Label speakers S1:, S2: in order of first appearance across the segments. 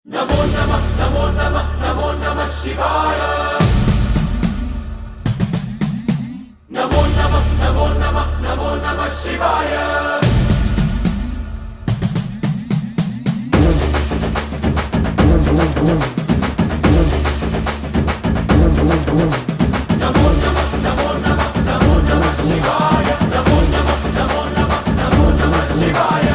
S1: नमो नमः नमो नमः नमो नमः शिवाय। नमो नमः नमो नमः नमो नमः शिवाय। नमो नमः नमो नमः नमो नमः शिवाय। नमो नमः नमो नमः नमो नमः शिवाय।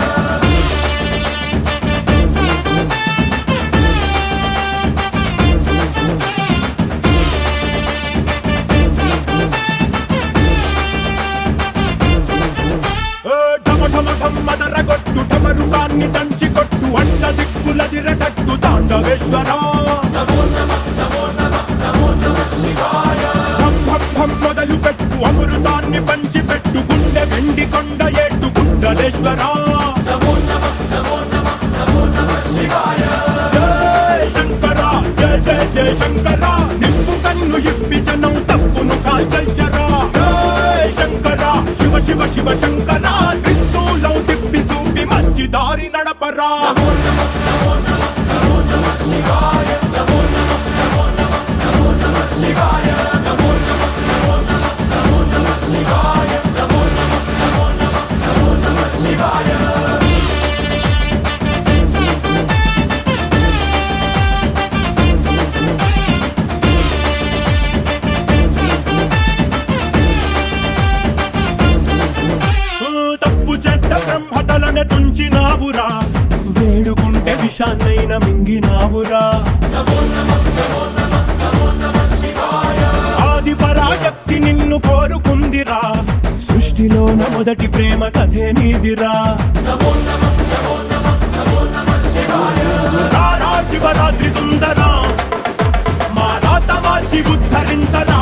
S2: మదరగొట్టు ఠమరుకాన్ని దంచి కొట్టు అండ దిక్కులదిరగట్టు తాండవేశ్వరా
S1: नमो नमः नमो नमः नमो नमः शिवाय।
S2: భం భం భం మొదలు పెట్టు అమృతాన్ని పంచి పెట్టు గుండె వెండి కొండ ఏటు గుండలేశ్వరా
S1: नमो नमः नमो नमः नमो नमः शिवाय।
S2: జయ శంకరా జయ జయ జయ శంకరా నిప్పు కన్ను ఇప్పి జనం తప్పును కాల్చయ్యరా జయ శంకరా శివ శివ శివ శంకరా త్రిశూలం తిప్పి చూపి మంచి దారి నడపరా
S1: नमो नमः नमो नमः नमो नमः शिवाय। नमो नमः नमो नमः नमो नमः शिवाय। नमो नमः नमो नमः नमो नमः शिवाय। नमो नमः नमो नमः नमो नमः शिवाय।
S2: తప్పు చేస్తే బ్రహ్మతలనే తుంచినావురా వేడుకుంటే విషాన్నైన మింగినావురా
S1: नमो नमः नमो नमः नमो नमः शिवाय।
S2: ఆది పరాశక్తి నిన్ను కోరుకుందిరా సృష్టిలోన మొదటి ప్రేమ కథే నీదిరా
S1: नमो नमः नमो नमः नमो नमः शिवाय।
S2: రారా శివరాత్రి సుందరా మా రాత మార్చి ఉద్ధరించరా